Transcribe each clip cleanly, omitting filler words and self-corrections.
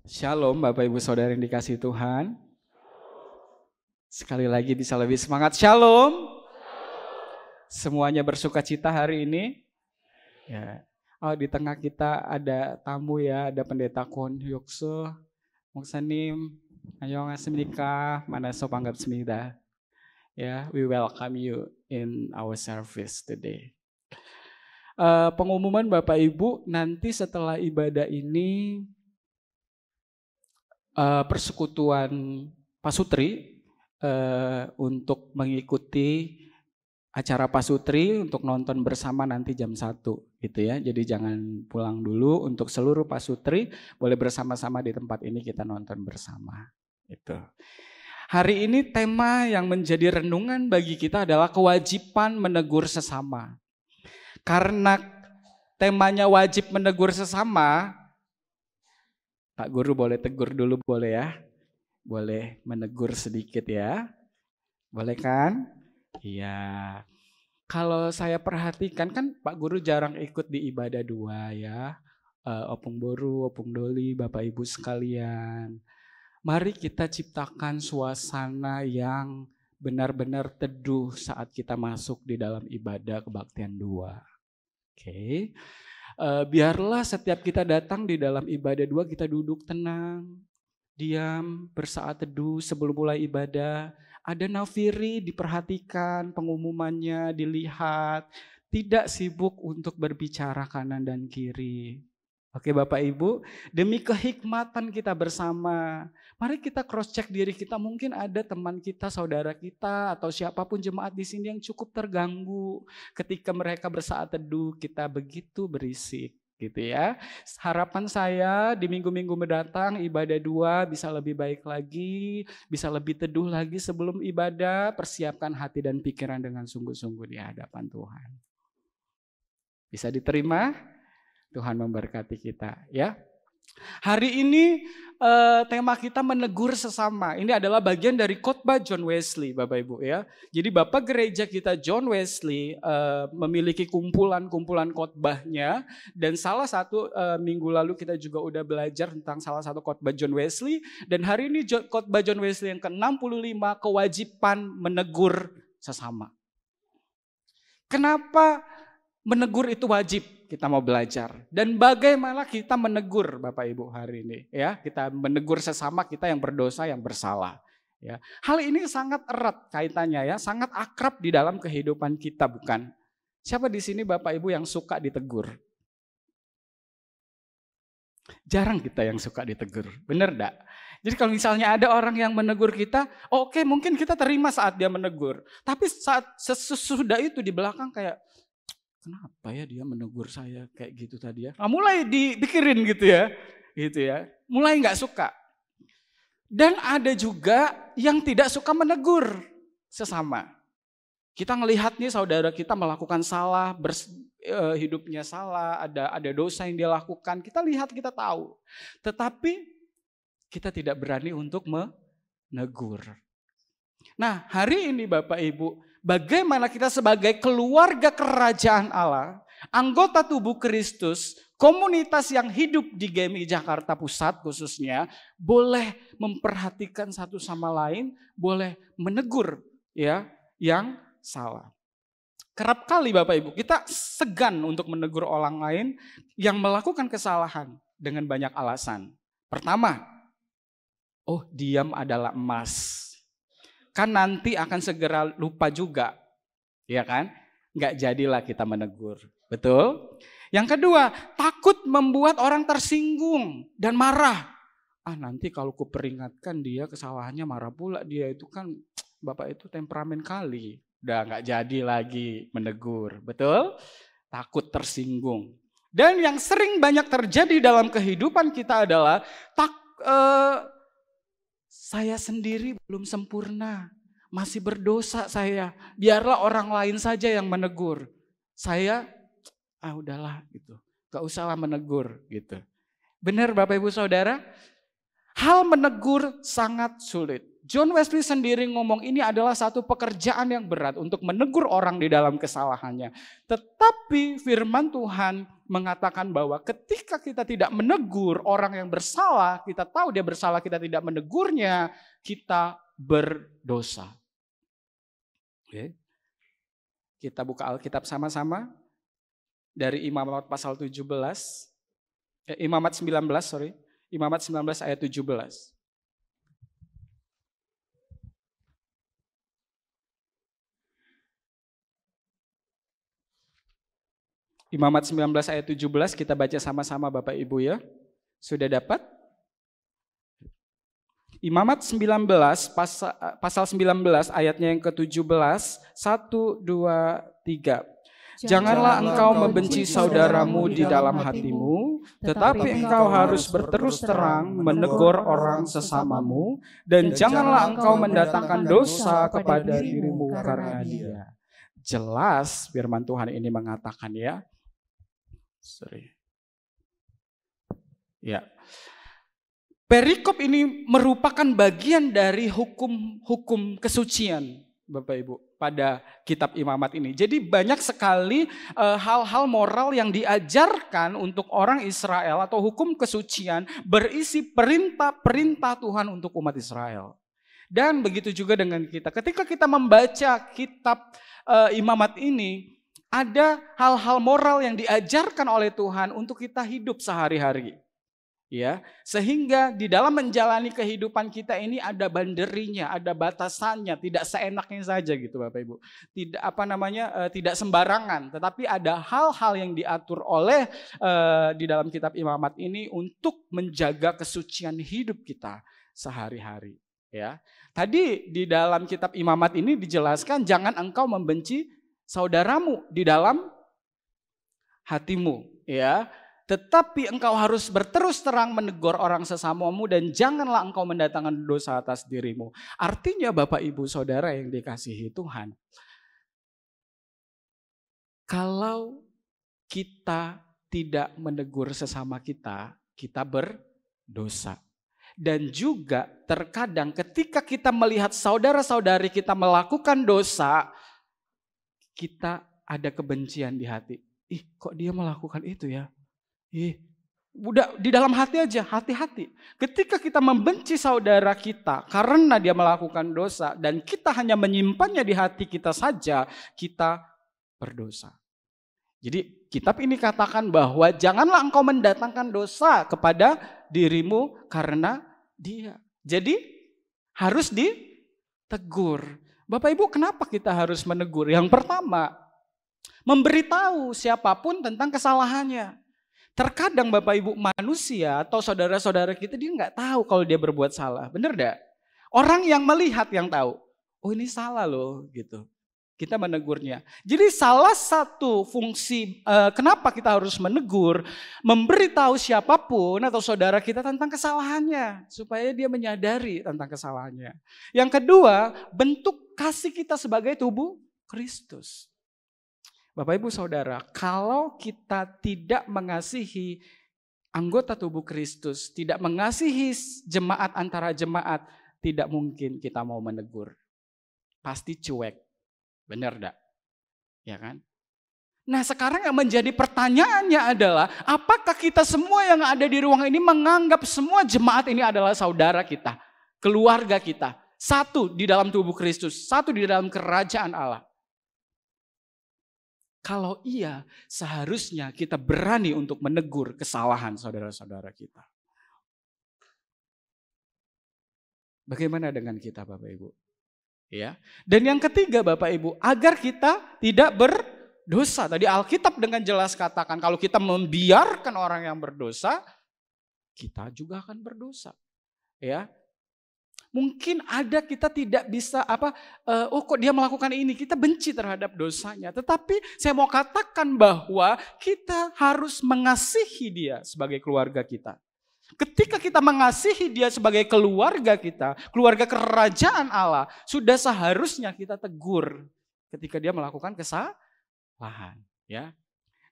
Shalom Bapak Ibu Saudara yang dikasihi Tuhan. Sekali lagi bisa lebih semangat. Shalom. Semuanya bersuka cita hari ini. Ya. Oh, di tengah kita ada tamu ya, ada Pendeta Kwon Hyokso, Moksanim, Annyeonghaseyo, Manaso Panggap Semida. Ya, we welcome you in our service today. Pengumuman Bapak Ibu, nanti setelah ibadah ini persekutuan Pasutri untuk mengikuti acara Pasutri untuk nonton bersama nanti jam 1 gitu ya. Jadi jangan pulang dulu, untuk seluruh Pasutri boleh bersama-sama di tempat ini kita nonton bersama. Itu. Hari ini tema yang menjadi renungan bagi kita adalah kewajiban menegur sesama. Karena temanya wajib menegur sesama, Pak Guru boleh tegur dulu boleh ya? Boleh menegur sedikit ya? Boleh kan? Iya. Kalau saya perhatikan kan Pak Guru jarang ikut di ibadah 2 ya. Opung Boru, Opung Doli, Bapak Ibu sekalian. Mari kita ciptakan suasana yang benar-benar teduh saat kita masuk di dalam ibadah kebaktian 2. Oke. Biarlah setiap kita datang di dalam ibadah 2 kita duduk tenang, diam, bersaat teduh sebelum mulai ibadah. Ada nafiri, diperhatikan pengumumannya, dilihat. Tidak sibuk untuk berbicara kanan dan kiri. Oke Bapak Ibu, demi kehikmatan kita bersama, mari kita cross check diri kita. Mungkin ada teman kita, saudara kita, atau siapapun jemaat di sini yang cukup terganggu ketika mereka bersaat teduh, kita begitu berisik gitu ya. Harapan saya di minggu-minggu mendatang ibadah 2 bisa lebih baik lagi, bisa lebih teduh lagi sebelum ibadah. Persiapkan hati dan pikiran dengan sungguh-sungguh di hadapan Tuhan. Bisa diterima? Tuhan memberkati kita ya. Hari ini tema kita menegur sesama. Ini adalah bagian dari khotbah John Wesley Bapak Ibu ya. Jadi Bapak Gereja kita John Wesley memiliki kumpulan-kumpulan khotbahnya. Dan salah satu minggu lalu kita juga udah belajar tentang salah satu khotbah John Wesley. Dan hari ini khotbah John Wesley yang ke-65, kewajiban menegur sesama. Kenapa menegur itu wajib? Kita mau belajar. Dan bagaimana kita menegur Bapak Ibu hari ini ya. Kita menegur sesama kita yang berdosa, yang bersalah. Ya. Hal ini sangat erat kaitannya ya, sangat akrab di dalam kehidupan kita bukan? Siapa di sini Bapak Ibu yang suka ditegur? Jarang kita yang suka ditegur, bener enggak? Jadi kalau misalnya ada orang yang menegur kita, oke, mungkin kita terima saat dia menegur. Tapi saat sesudah itu di belakang kayak, kenapa ya dia menegur saya kayak gitu tadi ya? Nah, mulai dipikirin gitu ya, mulai nggak suka. Dan ada juga yang tidak suka menegur sesama. Kita ngelihat nih saudara kita melakukan salah, hidupnya salah, ada dosa yang dia lakukan. Kita lihat, kita tahu. Tetapi kita tidak berani untuk menegur. Nah, hari ini Bapak Ibu, bagaimana kita sebagai keluarga kerajaan Allah, anggota tubuh Kristus, komunitas yang hidup di GMI Jakarta Pusat khususnya, boleh memperhatikan satu sama lain, boleh menegur ya yang salah. Kerap kali Bapak Ibu, kita segan untuk menegur orang lain yang melakukan kesalahan dengan banyak alasan. Pertama, oh diam adalah emas. Kan nanti akan segera lupa juga, ya kan? Nggak jadilah kita menegur, betul? Yang kedua, takut membuat orang tersinggung dan marah. Nanti kalau kuperingatkan dia kesalahannya marah pula, dia itu kan Bapak itu temperamen kali. Udah nggak jadi lagi menegur, betul? Takut tersinggung. Dan yang sering banyak terjadi dalam kehidupan kita adalah saya sendiri belum sempurna, masih berdosa saya. Biarlah orang lain saja yang menegur. Saya, udahlah gitu, gak usahlah menegur gitu. Benar Bapak Ibu Saudara? Hal menegur sangat sulit. John Wesley sendiri ngomong ini adalah satu pekerjaan yang berat untuk menegur orang di dalam kesalahannya. Tetapi firman Tuhan mengatakan bahwa ketika kita tidak menegur orang yang bersalah, kita tahu dia bersalah, kita tidak menegurnya, kita berdosa. Oke. Kita buka Alkitab sama-sama dari Imamat pasal 17, Imamat 19 ayat 17. Imamat 19 ayat 17 kita baca sama-sama Bapak Ibu ya. Sudah dapat? Imamat 19 pasal 19 ayatnya yang ke-17. 1, 2, 3. Janganlah engkau membenci saudaramu di dalam hatimu, tetapi engkau harus berterus terang menegur orang sesamamu, dan janganlah engkau mendatangkan dosa kepada dirimu karena dia. Jelas firman Tuhan ini mengatakan ya. Perikop ini merupakan bagian dari hukum kesucian Bapak Ibu pada kitab Imamat ini. Jadi banyak sekali hal-hal moral yang diajarkan untuk orang Israel atau hukum kesucian berisi perintah-perintah Tuhan untuk umat Israel. Dan begitu juga dengan kita. Ketika kita membaca kitab Imamat ini, ada hal-hal moral yang diajarkan oleh Tuhan untuk kita hidup sehari-hari. Ya, sehingga di dalam menjalani kehidupan kita ini ada banderinya, ada batasannya, tidak seenaknya saja gitu Bapak Ibu. Tidak sembarangan, tetapi ada hal-hal yang diatur oleh di dalam kitab Imamat ini untuk menjaga kesucian hidup kita sehari-hari, ya. Tadi di dalam kitab Imamat ini dijelaskan jangan engkau membenci saudaramu di dalam hatimu, ya. Tetapi engkau harus berterus terang menegur orang sesamamu dan janganlah engkau mendatangkan dosa atas dirimu. Artinya Bapak Ibu Saudara yang dikasihi Tuhan, kalau kita tidak menegur sesama kita, kita berdosa. Dan juga terkadang ketika kita melihat saudara-saudari kita melakukan dosa, kita ada kebencian di hati. Ih, kok dia melakukan itu ya? Udah di dalam hati aja, hati-hati. Ketika kita membenci saudara kita karena dia melakukan dosa dan kita hanya menyimpannya di hati kita saja, kita berdosa. Jadi kitab ini katakan bahwa janganlah engkau mendatangkan dosa kepada dirimu karena dia. Jadi harus ditegur. Bapak Ibu, kenapa kita harus menegur? Yang pertama, memberitahu siapapun tentang kesalahannya. Terkadang Bapak Ibu manusia atau saudara-saudara kita dia nggak tahu kalau dia berbuat salah, bener gak? Orang yang melihat yang tahu, oh ini salah loh gitu. Kita menegurnya. Jadi salah satu fungsi kenapa kita harus menegur, memberitahu siapapun atau saudara kita tentang kesalahannya. Supaya dia menyadari tentang kesalahannya. Yang kedua, bentuk kasih kita sebagai tubuh Kristus. Bapak Ibu Saudara, kalau kita tidak mengasihi anggota tubuh Kristus, tidak mengasihi jemaat antara jemaat, tidak mungkin kita mau menegur. Pasti cuek. Benar enggak? Ya kan? Nah sekarang yang menjadi pertanyaannya adalah, apakah kita semua yang ada di ruang ini menganggap semua jemaat ini adalah saudara kita, keluarga kita, satu di dalam tubuh Kristus, satu di dalam kerajaan Allah? Kalau iya, seharusnya kita berani untuk menegur kesalahan saudara-saudara kita. Bagaimana dengan kita Bapak Ibu? Ya. Dan yang ketiga Bapak Ibu, agar kita tidak berdosa. Tadi Alkitab dengan jelas katakan kalau kita membiarkan orang yang berdosa, kita juga akan berdosa. Ya. Mungkin ada kita tidak bisa oh kok dia melakukan ini, kita benci terhadap dosanya. Tetapi saya mau katakan bahwa kita harus mengasihi dia sebagai keluarga kita. Ketika kita mengasihi dia sebagai keluarga kita, keluarga kerajaan Allah, sudah seharusnya kita tegur ketika dia melakukan kesalahan. Ya.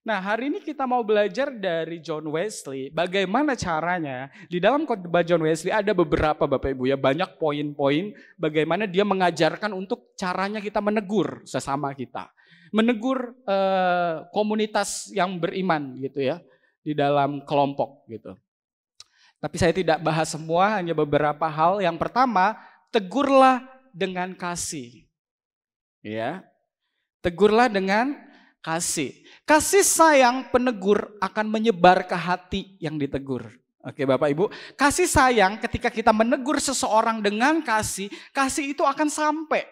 Nah, hari ini kita mau belajar dari John Wesley, bagaimana caranya. Di dalam khotbah John Wesley ada beberapa Bapak Ibu ya, banyak poin-poin bagaimana dia mengajarkan untuk caranya kita menegur sesama kita. Menegur komunitas yang beriman gitu ya, di dalam kelompok gitu. Tapi saya tidak bahas semua, hanya beberapa hal. Yang pertama, tegurlah dengan kasih. Ya. Tegurlah dengan kasih. Kasih sayang penegur akan menyebar ke hati yang ditegur. Oke Bapak Ibu, kasih sayang ketika kita menegur seseorang dengan kasih, kasih itu akan sampai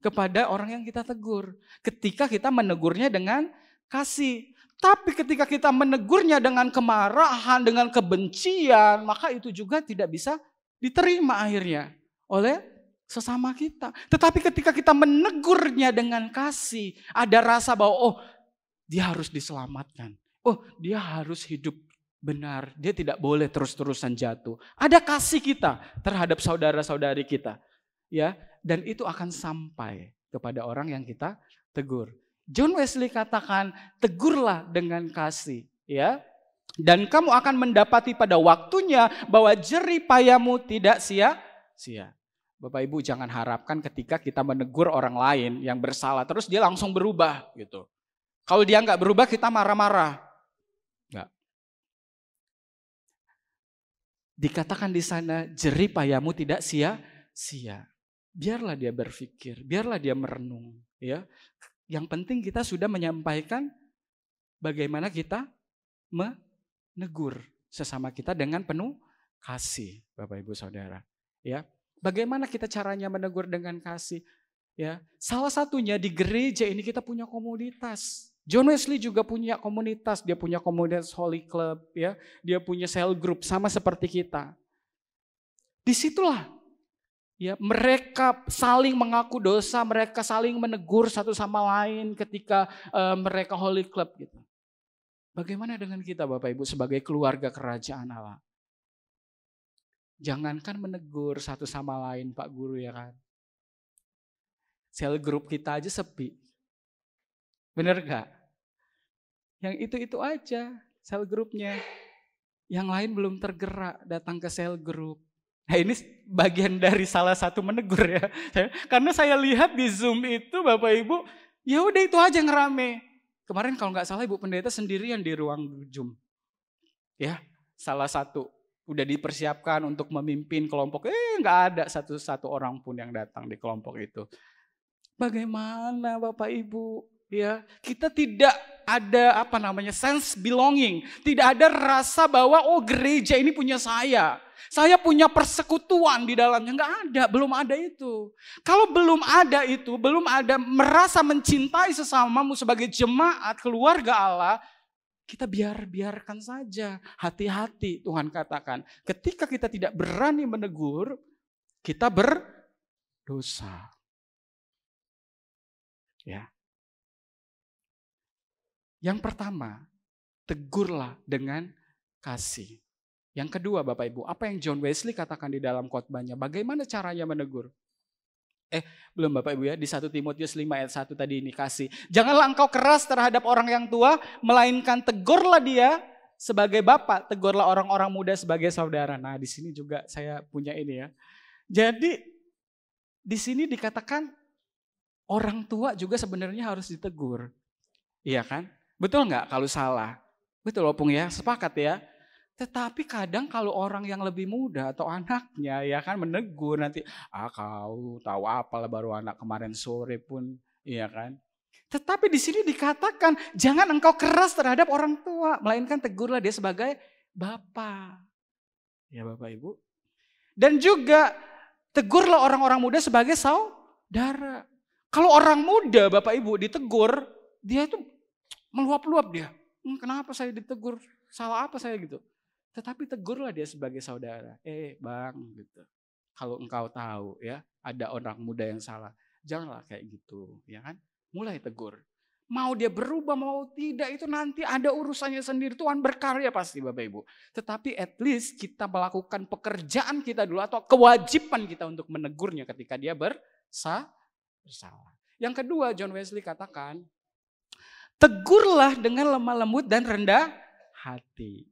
kepada orang yang kita tegur. Ketika kita menegurnya dengan kasih. Tapi ketika kita menegurnya dengan kemarahan, dengan kebencian, maka itu juga tidak bisa diterima akhirnya oleh sesama kita. Tetapi ketika kita menegurnya dengan kasih, ada rasa bahwa oh, dia harus diselamatkan. Oh, dia harus hidup benar. Dia tidak boleh terus-terusan jatuh. Ada kasih kita terhadap saudara-saudari kita. Ya, dan itu akan sampai kepada orang yang kita tegur. John Wesley katakan, tegurlah dengan kasih, ya. Dan kamu akan mendapati pada waktunya bahwa jerih payahmu tidak sia-sia. Bapak Ibu jangan harapkan ketika kita menegur orang lain yang bersalah terus dia langsung berubah gitu. Kalau dia nggak berubah kita marah-marah. Nggak. Dikatakan di sana jerih payahmu tidak sia-sia. Biarlah dia berpikir, biarlah dia merenung. Ya, yang penting kita sudah menyampaikan bagaimana kita menegur sesama kita dengan penuh kasih, Bapak Ibu Saudara. Ya, bagaimana kita caranya menegur dengan kasih? Ya, salah satunya di gereja ini kita punya komunitas. John Wesley juga punya komunitas, dia punya komunitas Holy Club, ya, dia punya cell group sama seperti kita. Disitulah, ya, mereka saling mengaku dosa, mereka saling menegur satu sama lain ketika mereka Holy Club gitu. Bagaimana dengan kita Bapak Ibu sebagai keluarga kerajaan Allah? Jangankan menegur satu sama lain Pak Guru ya kan. Cell group kita aja sepi. Bener gak? Yang itu-itu aja cell groupnya. Yang lain belum tergerak datang ke cell group. Nah ini bagian dari salah satu menegur ya. Karena saya lihat di Zoom itu Bapak Ibu, ya udah itu aja yang rame. Kemarin kalau nggak salah Ibu Pendeta sendirian di ruang Zoom. Ya, salah satu udah dipersiapkan untuk memimpin kelompok. Nggak ada satu orang pun yang datang di kelompok itu. Bagaimana Bapak Ibu? Ya, kita tidak ada sense belonging, tidak ada rasa bahwa oh gereja ini punya saya punya persekutuan di dalamnya, nggak ada, belum ada itu. Kalau belum ada itu, belum ada merasa mencintai sesamamu sebagai jemaat keluarga Allah, kita biarkan saja. Hati-hati Tuhan katakan, ketika kita tidak berani menegur, kita berdosa. Ya. Yang pertama, tegurlah dengan kasih. Yang kedua Bapak Ibu, apa yang John Wesley katakan di dalam khotbahnya? Bagaimana caranya menegur? Belum Bapak Ibu ya, di 1 Timotius 5 ayat 1 tadi ini kasih. Janganlah engkau keras terhadap orang yang tua, melainkan tegurlah dia sebagai bapak, tegurlah orang-orang muda sebagai saudara. Nah di sini juga saya punya ini ya. Jadi di sini dikatakan orang tua juga sebenarnya harus ditegur. Iya kan? Betul nggak kalau salah? Betul Opung ya, sepakat ya. Tetapi kadang kalau orang yang lebih muda atau anaknya ya kan menegur nanti, kau tahu apalah baru anak kemarin sore pun, iya kan. Tetapi di sini dikatakan jangan engkau keras terhadap orang tua, melainkan tegurlah dia sebagai bapa. Ya Bapak Ibu. Dan juga tegurlah orang-orang muda sebagai saudara. Kalau orang muda Bapak Ibu ditegur, dia itu meluap-luap dia. Kenapa saya ditegur? Salah apa saya gitu? Tetapi tegurlah dia sebagai saudara. Bang gitu. Kalau engkau tahu ya ada orang muda yang salah, janganlah kayak gitu ya kan. Mulai tegur. Mau dia berubah mau tidak itu nanti ada urusannya sendiri. Tuhan berkarya pasti Bapak Ibu. Tetapi at least kita melakukan pekerjaan kita dulu atau kewajiban kita untuk menegurnya ketika dia bersalah. Yang kedua John Wesley katakan, Tegurlah dengan lemah lembut dan rendah hati.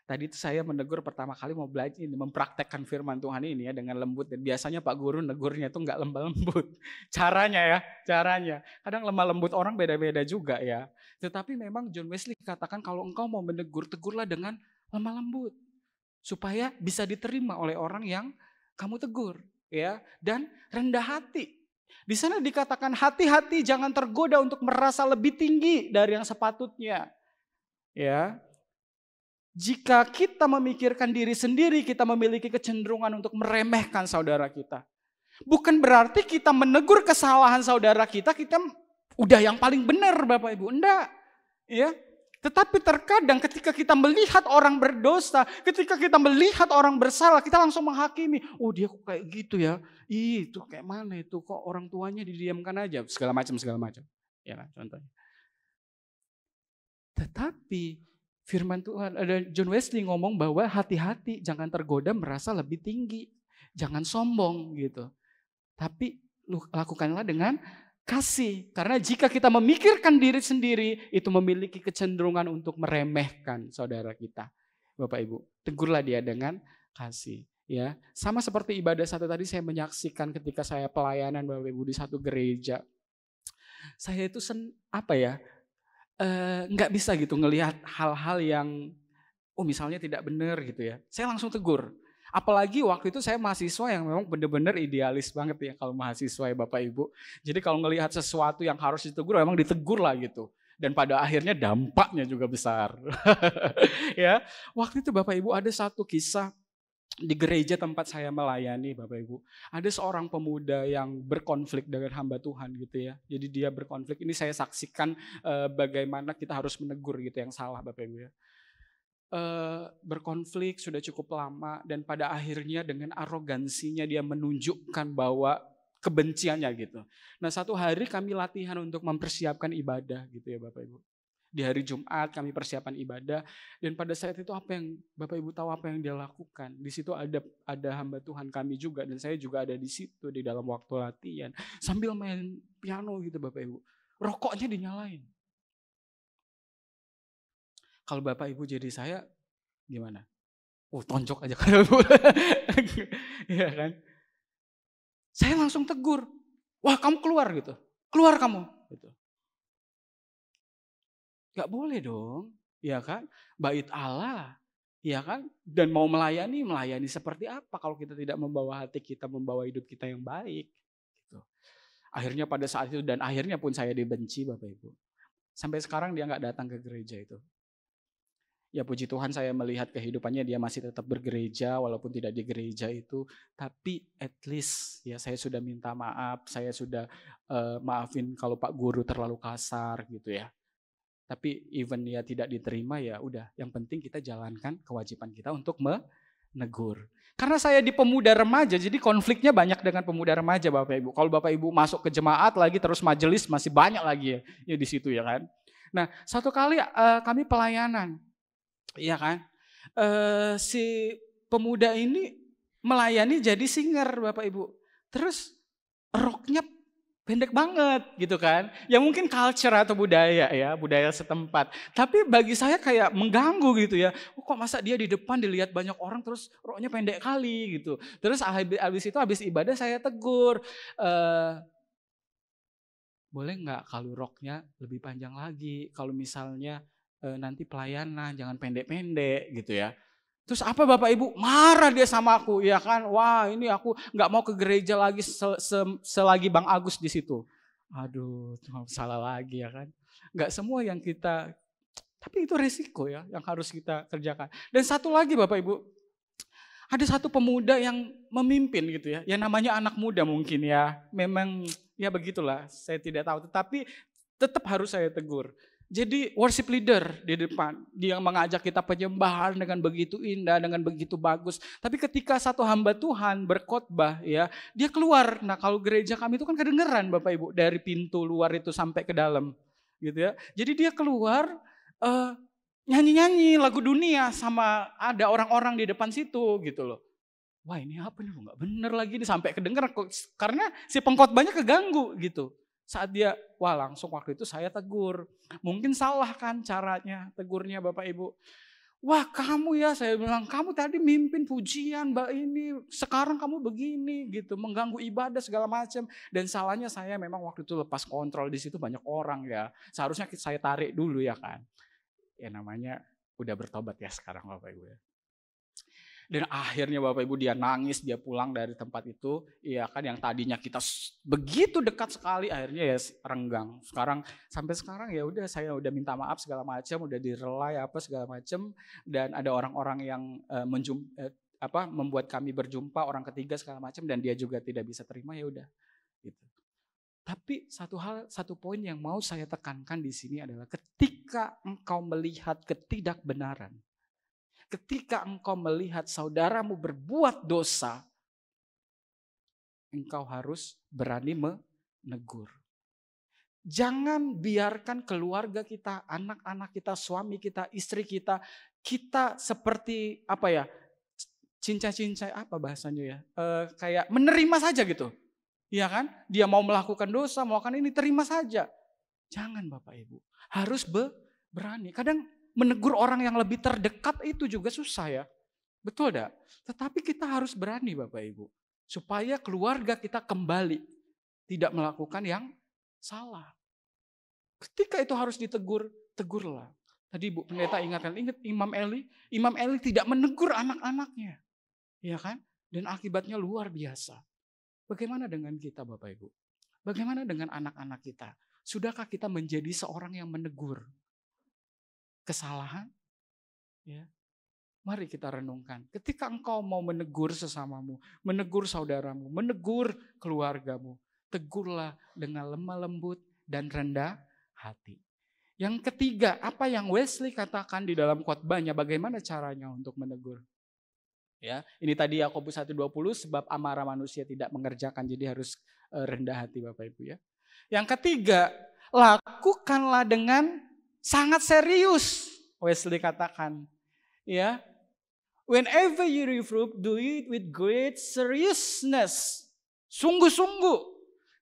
Tadi itu saya menegur pertama kali mau belajar ini, mempraktekkan firman Tuhan ini ya dengan lembut. Dan biasanya Pak Guru negurnya itu nggak lemah lembut. Caranya. Kadang lemah lembut orang beda-beda juga ya. Tetapi memang John Wesley katakan kalau engkau mau menegur, tegurlah dengan lemah lembut. Supaya bisa diterima oleh orang yang kamu tegur. Ya, dan rendah hati. Di sana dikatakan hati-hati jangan tergoda untuk merasa lebih tinggi dari yang sepatutnya. Ya. Jika kita memikirkan diri sendiri, kita memiliki kecenderungan untuk meremehkan saudara kita. Bukan berarti kita menegur kesalahan saudara kita udah yang paling benar Bapak Ibu. Enggak. Ya. Tetapi terkadang ketika kita melihat orang berdosa, ketika kita melihat orang bersalah, kita langsung menghakimi. Oh dia kok kayak gitu ya. Ih itu kayak mana itu, kok orang tuanya didiamkan aja. Segala macam. Ya kan contohnya. Tetapi firman Tuhan, ada John Wesley ngomong bahwa hati-hati jangan tergoda merasa lebih tinggi. Jangan sombong gitu. Tapi lakukanlah dengan kasih. Karena jika kita memikirkan diri sendiri, itu memiliki kecenderungan untuk meremehkan saudara kita. Bapak Ibu, tegurlah dia dengan kasih. Ya, sama seperti ibadah satu tadi saya menyaksikan ketika saya pelayanan Bapak Ibu di satu gereja. Saya itu nggak bisa gitu ngelihat hal-hal yang misalnya tidak benar gitu ya. Saya langsung tegur. Apalagi waktu itu saya mahasiswa yang memang benar-benar idealis banget ya kalau mahasiswa ya Bapak Ibu. Jadi kalau ngelihat sesuatu yang harus ditegur memang ditegur lah gitu. Dan pada akhirnya dampaknya juga besar. Ya, waktu itu Bapak Ibu ada satu kisah di gereja tempat saya melayani Bapak Ibu. Ada seorang pemuda yang berkonflik dengan hamba Tuhan gitu ya. Jadi dia berkonflik, ini saya saksikan bagaimana kita harus menegur gitu yang salah Bapak Ibu ya. Berkonflik sudah cukup lama dan pada akhirnya dengan arogansinya dia menunjukkan bahwa kebenciannya gitu. Nah satu hari kami latihan untuk mempersiapkan ibadah gitu ya Bapak Ibu. Di hari Jumat kami persiapan ibadah dan pada saat itu apa yang Bapak Ibu tahu apa yang dia lakukan? Di situ ada hamba Tuhan kami juga dan saya juga ada di situ di dalam waktu latihan sambil main piano gitu Bapak Ibu. Rokoknya dinyalain. Kalau Bapak Ibu jadi saya gimana? Tonjok aja kan Bu. Iya kan? Saya langsung tegur. Wah, kamu keluar gitu. Keluar kamu gitu. Gak boleh dong, ya kan? Bait Allah, ya kan? Dan mau melayani seperti apa kalau kita tidak membawa hati kita, membawa hidup kita yang baik. Gitu. Akhirnya pada saat itu dan akhirnya pun saya dibenci Bapak Ibu. Sampai sekarang dia gak datang ke gereja itu. Ya puji Tuhan saya melihat kehidupannya dia masih tetap bergereja walaupun tidak di gereja itu. Tapi at least ya saya sudah minta maaf, saya sudah maafin kalau Pak Guru terlalu kasar gitu ya. Tapi even ya tidak diterima ya udah, yang penting kita jalankan kewajiban kita untuk menegur. Karena saya di pemuda remaja, jadi konfliknya banyak dengan pemuda remaja Bapak Ibu. Kalau Bapak Ibu masuk ke jemaat lagi terus majelis masih banyak lagi ya di situ ya kan. Nah satu kali kami pelayanan, iya kan, si pemuda ini melayani jadi singer Bapak Ibu. Terus roknya pendek banget gitu kan. Ya mungkin culture atau budaya ya, budaya setempat. Tapi bagi saya kayak mengganggu gitu ya. Kok masa dia di depan dilihat banyak orang terus roknya pendek kali gitu. Terus habis ibadah saya tegur. Boleh nggak kalau roknya lebih panjang lagi. Kalau misalnya nanti pelayanan jangan pendek-pendek gitu ya. Terus apa Bapak Ibu? Marah dia sama aku, ya kan? Wah ini aku nggak mau ke gereja lagi selagi Bang Agus di situ. Aduh, salah lagi ya kan? Nggak semua yang kita, tapi itu resiko ya yang harus kita kerjakan. Dan satu lagi Bapak Ibu, ada satu pemuda yang memimpin gitu ya, yang namanya anak muda mungkin ya. Memang ya begitulah, saya tidak tahu. Tetapi tetap harus saya tegur. Jadi worship leader di depan, dia mengajak kita penyembahan dengan begitu indah, dengan begitu bagus. Tapi ketika satu hamba Tuhan berkhotbah ya, dia keluar. Nah kalau gereja kami itu kan kedengeran Bapak Ibu, dari pintu luar itu sampai ke dalam gitu ya. Jadi dia keluar nyanyi-nyanyi lagu dunia sama ada orang-orang di depan situ gitu loh. Wah ini apa nih, nggak bener lagi nih sampai kedengeran karena si pengkhotbahnya keganggu gitu. Saat dia, langsung waktu itu saya tegur. Mungkin salah kan caranya tegurnya Bapak Ibu. Wah kamu ya, saya bilang, kamu tadi mimpin pujian Mbak ini, sekarang kamu begini gitu, mengganggu ibadah segala macam. Dan salahnya saya memang waktu itu lepas kontrol, di situ banyak orang ya. Seharusnya saya tarik dulu ya kan. Ya namanya udah bertobat ya sekarang Bapak Ibu ya. Dan akhirnya Bapak Ibu dia nangis, dia pulang dari tempat itu, iya kan, yang tadinya kita begitu dekat sekali, akhirnya ya renggang. Sampai sekarang ya udah, saya udah minta maaf segala macam, udah direlai apa segala macam, dan ada orang-orang yang membuat kami berjumpa, orang ketiga segala macam, dan dia juga tidak bisa terima, ya udah gitu. Tapi satu poin yang mau saya tekankan di sini adalah ketika engkau melihat ketidakbenaran, ketika engkau melihat saudaramu berbuat dosa, engkau harus berani menegur. Jangan biarkan keluarga kita, anak-anak kita, suami kita, istri kita seperti cincai-cincai apa bahasanya ya? Kayak menerima saja gitu. Iya kan? Dia mau melakukan dosa, mau melakukan ini, terima saja. Jangan Bapak Ibu, harus berani. Kadang menegur orang yang lebih terdekat itu juga susah ya. Betul enggak? Tetapi kita harus berani Bapak Ibu. Supaya keluarga kita kembali. Tidak melakukan yang salah. Ketika itu harus ditegur, tegurlah. Tadi Bu Pendeta ingat Imam Eli tidak menegur anak-anaknya. Ya kan? Dan akibatnya luar biasa. Bagaimana dengan kita Bapak Ibu? Bagaimana dengan anak-anak kita? Sudahkah kita menjadi seorang yang menegur kesalahan? Ya. Mari kita renungkan. Ketika engkau mau menegur sesamamu, menegur saudaramu, menegur keluargamu, tegurlah dengan lemah lembut dan rendah hati. Yang ketiga, apa yang Wesley katakan di dalam khotbahnya, bagaimana caranya untuk menegur? Ya, ini tadi Yakobus 1:20, sebab amarah manusia tidak mengerjakan, jadi harus rendah hati Bapak Ibu ya. Yang ketiga, lakukanlah dengan sangat serius. Wesley katakan, ya, whenever you reprove, do it with great seriousness. Sungguh-sungguh.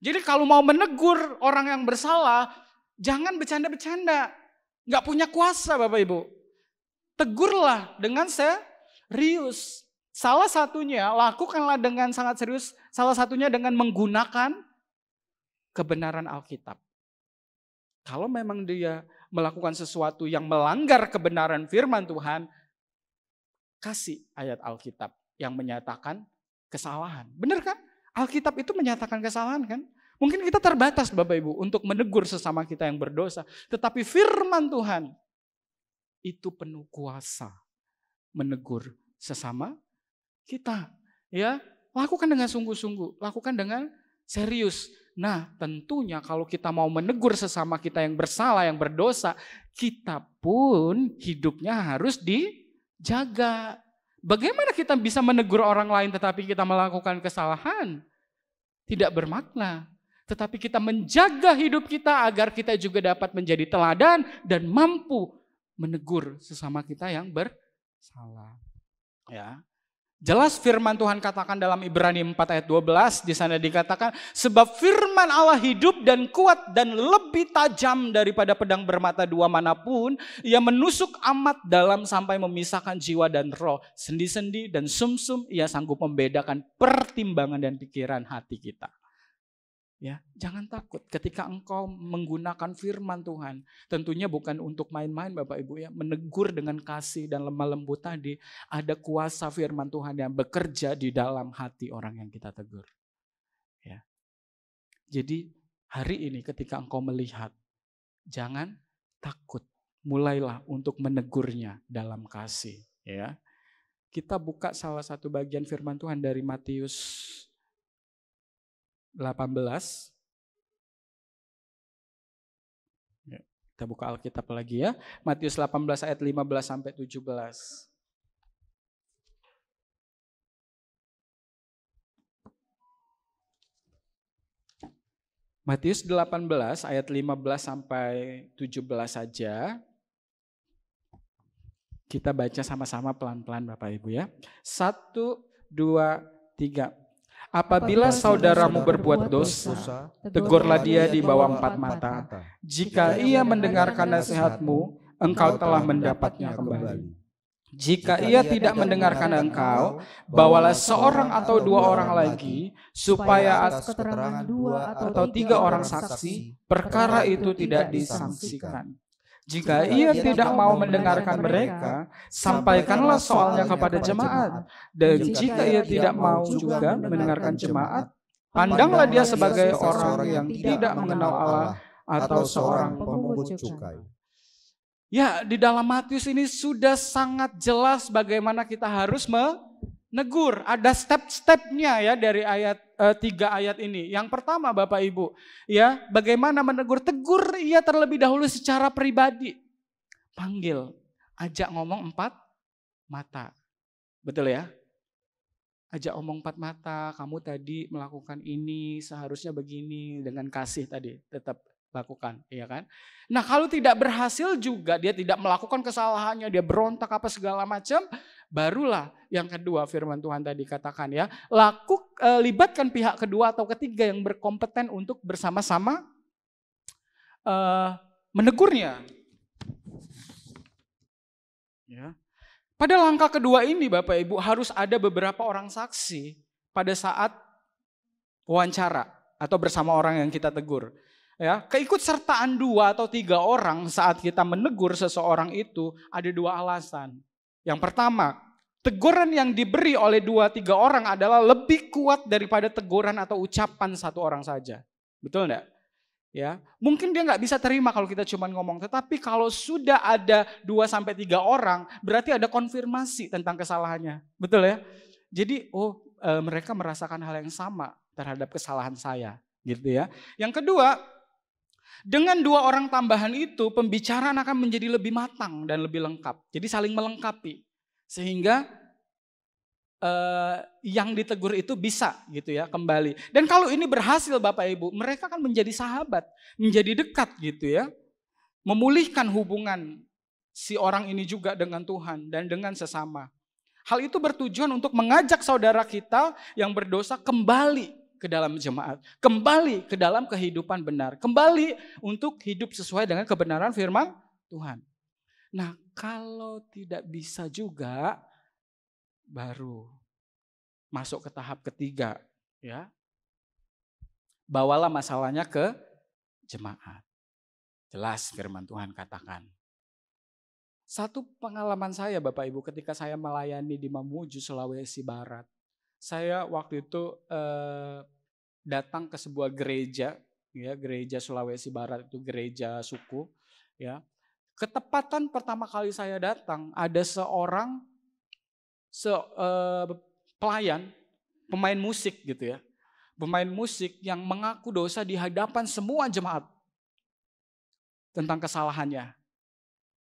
Jadi kalau mau menegur orang yang bersalah, jangan bercanda-bercanda. Gak punya kuasa Bapak Ibu. Tegurlah dengan serius. Salah satunya, lakukanlah dengan sangat serius. Salah satunya dengan menggunakan kebenaran Alkitab. Kalau memang dia melakukan sesuatu yang melanggar kebenaran firman Tuhan, kasih ayat Alkitab yang menyatakan kesalahan. Benar kan? Alkitab itu menyatakan kesalahan kan? Mungkin kita terbatas Bapak Ibu untuk menegur sesama kita yang berdosa. Tetapi firman Tuhan itu penuh kuasa menegur sesama kita. Ya, lakukan dengan sungguh-sungguh, lakukan dengan serius. Nah, tentunya kalau kita mau menegur sesama kita yang bersalah, yang berdosa, kita pun hidupnya harus dijaga. Bagaimana kita bisa menegur orang lain tetapi kita melakukan kesalahan? Tidak bermakna. Tetapi kita menjaga hidup kita agar kita juga dapat menjadi teladan dan mampu menegur sesama kita yang bersalah. Ya. Jelas firman Tuhan katakan dalam Ibrani 4 ayat 12, di sana dikatakan, sebab firman Allah hidup dan kuat dan lebih tajam daripada pedang bermata dua manapun, ia menusuk amat dalam sampai memisahkan jiwa dan roh, sendi-sendi dan sumsum, ia sanggup membedakan pertimbangan dan pikiran hati kita. Ya, jangan takut ketika engkau menggunakan firman Tuhan. Tentunya bukan untuk main-main Bapak Ibu ya. Menegur dengan kasih dan lemah lembut tadi. Ada kuasa firman Tuhan yang bekerja di dalam hati orang yang kita tegur. Ya. Jadi hari ini ketika engkau melihat, jangan takut. Mulailah untuk menegurnya dalam kasih. Ya. Kita buka salah satu bagian firman Tuhan dari Matius 18. Kita buka Alkitab lagi ya. Matius 18 ayat 15 sampai 17. Matius 18 ayat 15 sampai 17 saja. Kita baca sama-sama pelan-pelan Bapak Ibu ya. 1, 2, 3. Apabila saudaramu berbuat dosa, tegurlah dia di bawah 4 mata. Jika ia mendengarkan nasihatmu, engkau telah mendapatnya kembali. Jika ia tidak mendengarkan engkau, bawalah seorang atau 2 orang lagi, supaya atas keterangan 2 atau 3 orang saksi, perkara itu tidak disangsikan. Jika ia tidak mau mendengarkan mereka, sampaikanlah soalnya kepada jemaat. Dan jika ia tidak mau juga mendengarkan jemaat, pandanglah dia sebagai orang yang tidak mengenal Allah atau seorang pemungut cukai. Ya, di dalam Matius ini sudah sangat jelas bagaimana kita harus menegur. Ada step-stepnya ya dari 3 ayat ini. Yang pertama Bapak Ibu, ya bagaimana menegur? Tegur ia terlebih dahulu secara pribadi. Panggil, ajak ngomong 4 mata. Betul ya? Ajak ngomong 4 mata, kamu tadi melakukan ini, seharusnya begini, dengan kasih tadi tetap lakukan, ya kan? Nah kalau tidak berhasil juga, dia tidak melakukan kesalahannya, dia berontak apa segala macam, barulah yang kedua firman Tuhan tadi katakan ya, libatkan pihak kedua atau ketiga yang berkompeten untuk bersama-sama menegurnya. Ya. Pada langkah kedua ini Bapak Ibu harus ada beberapa orang saksi pada saat wawancara atau bersama orang yang kita tegur. Ya, keikutsertaan 2 atau 3 orang saat kita menegur seseorang itu ada 2 alasan. Yang pertama, teguran yang diberi oleh 2-3 orang adalah lebih kuat daripada teguran atau ucapan 1 orang saja. Betul enggak? Ya, mungkin dia nggak bisa terima kalau kita cuma ngomong, tetapi kalau sudah ada 2-3 orang, berarti ada konfirmasi tentang kesalahannya. Betul ya? Jadi, mereka merasakan hal yang sama terhadap kesalahan saya, gitu ya. Yang kedua, dengan 2 orang tambahan itu, pembicaraan akan menjadi lebih matang dan lebih lengkap. Jadi saling melengkapi. Sehingga yang ditegur itu bisa gitu ya kembali. Dan kalau ini berhasil Bapak Ibu, mereka akan menjadi sahabat, menjadi dekat gitu ya. Memulihkan hubungan si orang ini juga dengan Tuhan dan dengan sesama. Hal itu bertujuan untuk mengajak saudara kita yang berdosa kembali ke dalam jemaat, kembali ke dalam kehidupan benar, kembali untuk hidup sesuai dengan kebenaran firman Tuhan. Nah, kalau tidak bisa juga, baru masuk ke tahap ketiga, ya. Bawalah masalahnya ke jemaat. Jelas firman Tuhan katakan. Satu pengalaman saya Bapak Ibu ketika saya melayani di Mamuju, Sulawesi Barat. Saya waktu itu datang ke sebuah gereja, ya gereja Sulawesi Barat itu gereja suku, ya. Ketepatan pertama kali saya datang ada seorang pelayan, pemain musik gitu ya, pemain musik yang mengaku dosa di hadapan semua jemaat tentang kesalahannya.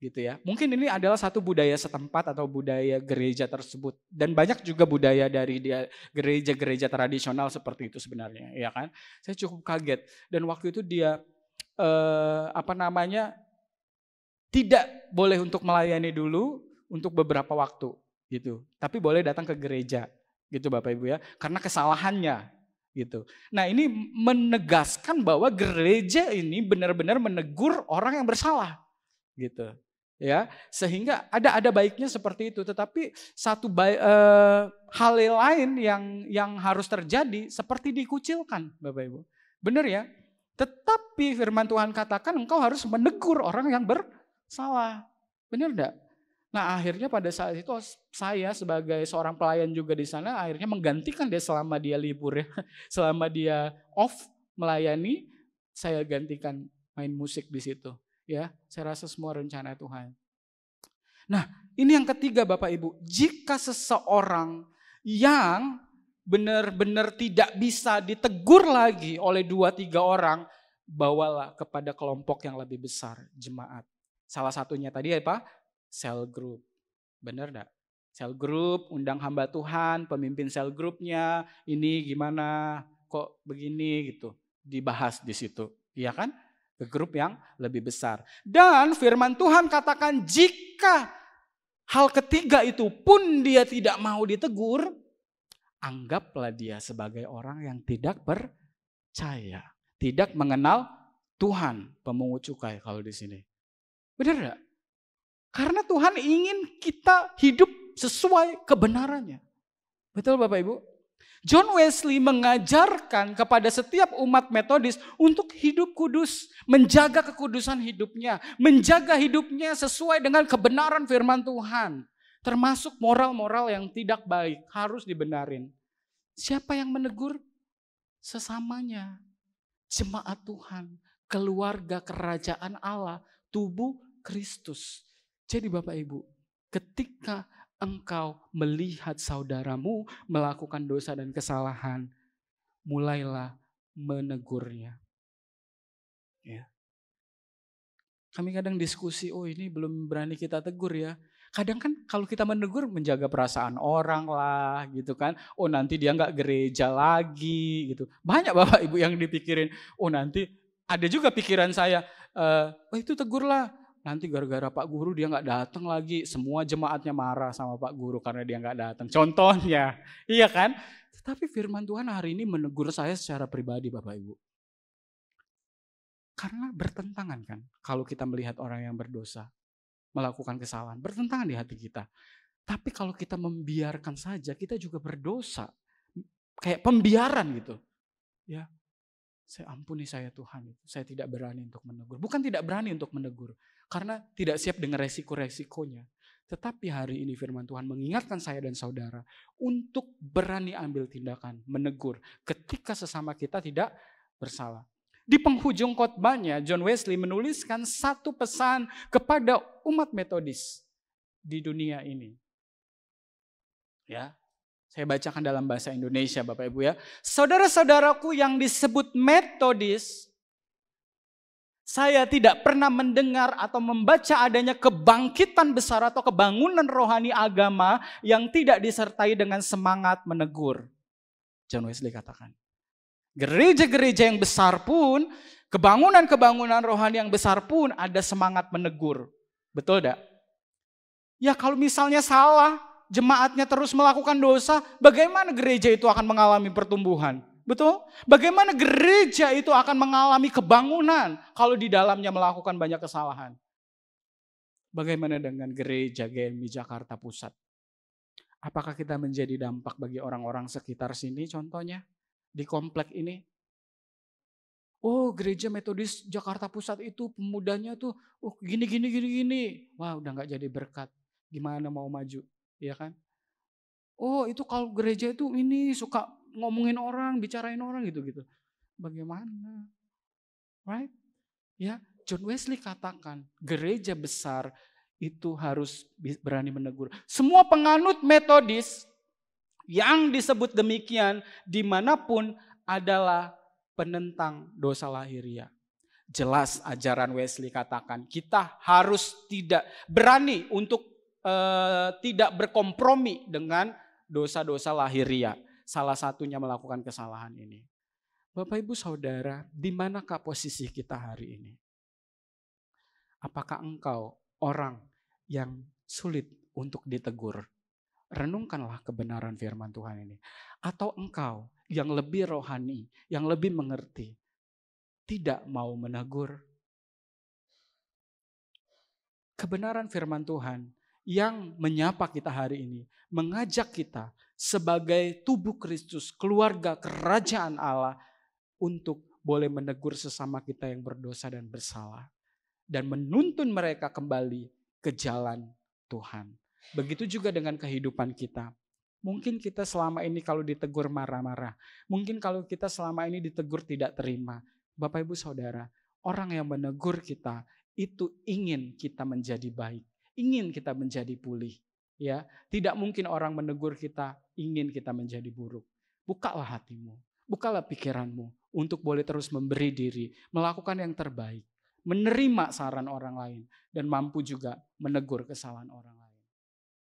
Gitu ya. Mungkin ini adalah satu budaya setempat atau budaya gereja tersebut dan banyak juga budaya dari gereja-gereja tradisional seperti itu sebenarnya, ya kan? Saya cukup kaget dan waktu itu dia tidak boleh untuk melayani dulu untuk beberapa waktu gitu. Tapi boleh datang ke gereja gitu Bapak Ibu ya, karena kesalahannya gitu. Nah, ini menegaskan bahwa gereja ini benar-benar menegur orang yang bersalah gitu. Ya, sehingga ada baiknya seperti itu, tetapi satu hal lain yang harus terjadi seperti dikucilkan, Bapak Ibu. Benar ya? Tetapi firman Tuhan katakan engkau harus menegur orang yang bersalah. Benar enggak? Nah, akhirnya pada saat itu saya sebagai seorang pelayan juga di sana akhirnya menggantikan dia selama dia libur ya. Selama dia off melayani, saya gantikan main musik di situ. Ya, saya rasa semua rencana Tuhan. Nah, ini yang ketiga Bapak Ibu. Jika seseorang yang benar-benar tidak bisa ditegur lagi oleh 2-3 orang, bawalah kepada kelompok yang lebih besar, jemaat. Salah satunya tadi apa? Cell group. Benar enggak? Cell group, undang hamba Tuhan, pemimpin cell groupnya, ini gimana, kok begini gitu. Dibahas di situ, iya kan? Ke grup yang lebih besar. Dan firman Tuhan katakan jika hal ketiga itu pun dia tidak mau ditegur, anggaplah dia sebagai orang yang tidak percaya, tidak mengenal Tuhan, pemungut cukai kalau di sini. Benar enggak? Karena Tuhan ingin kita hidup sesuai kebenarannya. Betul Bapak Ibu? John Wesley mengajarkan kepada setiap umat Metodis untuk hidup kudus, menjaga kekudusan hidupnya, menjaga hidupnya sesuai dengan kebenaran firman Tuhan. Termasuk moral-moral yang tidak baik harus dibenarin. Siapa yang menegur? Sesamanya. Jemaat Tuhan, keluarga kerajaan Allah, tubuh Kristus. Jadi Bapak Ibu, ketika engkau melihat saudaramu melakukan dosa dan kesalahan, mulailah menegurnya. Ya. Kami kadang diskusi, oh ini belum berani kita tegur ya. Kadang kan kalau kita menegur menjaga perasaan orang lah gitu kan. Oh nanti dia nggak gereja lagi gitu. Banyak Bapak Ibu yang dipikirin, oh nanti ada juga pikiran saya, oh itu tegurlah. Nanti gara-gara Pak Guru dia nggak datang lagi, semua jemaatnya marah sama Pak Guru karena dia nggak datang. Contohnya, iya kan? Tetapi firman Tuhan hari ini menegur saya secara pribadi Bapak Ibu. Karena bertentangan kan, kalau kita melihat orang yang berdosa, melakukan kesalahan, bertentangan di hati kita. Tapi kalau kita membiarkan saja, kita juga berdosa. Kayak pembiaran gitu. Ya, saya ampuni saya Tuhan, saya tidak berani untuk menegur. Bukan tidak berani untuk menegur, karena tidak siap dengan resiko-resikonya. Tetapi hari ini firman Tuhan mengingatkan saya dan saudara untuk berani ambil tindakan, menegur ketika sesama kita tidak bersalah. Di penghujung khotbahnya, John Wesley menuliskan satu pesan kepada umat Metodis di dunia ini. Ya, saya bacakan dalam bahasa Indonesia Bapak Ibu ya. Saudara-saudaraku yang disebut Metodis, saya tidak pernah mendengar atau membaca adanya kebangkitan besar atau kebangunan rohani agama yang tidak disertai dengan semangat menegur. John Wesley katakan. Gereja-gereja yang besar pun, kebangunan-kebangunan rohani yang besar pun ada semangat menegur. Betul tidak? Ya kalau misalnya salah, jemaatnya terus melakukan dosa, bagaimana gereja itu akan mengalami pertumbuhan? Betul? Bagaimana gereja itu akan mengalami kebangunan kalau di dalamnya melakukan banyak kesalahan? Bagaimana dengan gereja GMI Jakarta Pusat? Apakah kita menjadi dampak bagi orang-orang sekitar sini contohnya? Di komplek ini. Oh gereja Metodis Jakarta Pusat itu pemudanya tuh gini. Wah udah gak jadi berkat. Gimana mau maju? Ya kan? Oh itu kalau gereja itu ini suka ngomongin orang, bicarain orang gitu-gitu. Bagaimana? Right? Ya, John Wesley katakan gereja besar itu harus berani menegur. Semua penganut Metodis yang disebut demikian dimanapun adalah penentang dosa lahiriah. Jelas ajaran Wesley katakan kita harus tidak berani untuk tidak berkompromi dengan dosa-dosa lahiriah. Salah satunya melakukan kesalahan ini. Bapak Ibu Saudara, di manakah posisi kita hari ini? Apakah engkau orang yang sulit untuk ditegur? Renungkanlah kebenaran firman Tuhan ini. Atau engkau yang lebih rohani, yang lebih mengerti, tidak mau menegur. Kebenaran firman Tuhan yang menyapa kita hari ini, mengajak kita sebagai tubuh Kristus, keluarga kerajaan Allah, untuk boleh menegur sesama kita yang berdosa dan bersalah. Dan menuntun mereka kembali ke jalan Tuhan. Begitu juga dengan kehidupan kita. Mungkin kita selama ini kalau ditegur marah-marah. Mungkin kalau kita selama ini ditegur tidak terima. Bapak Ibu Saudara, orang yang menegur kita itu ingin kita menjadi baik. Ingin kita menjadi pulih. Ya, tidak mungkin orang menegur kita ingin kita menjadi buruk. Bukalah hatimu, bukalah pikiranmu untuk boleh terus memberi diri, melakukan yang terbaik, menerima saran orang lain dan mampu juga menegur kesalahan orang lain.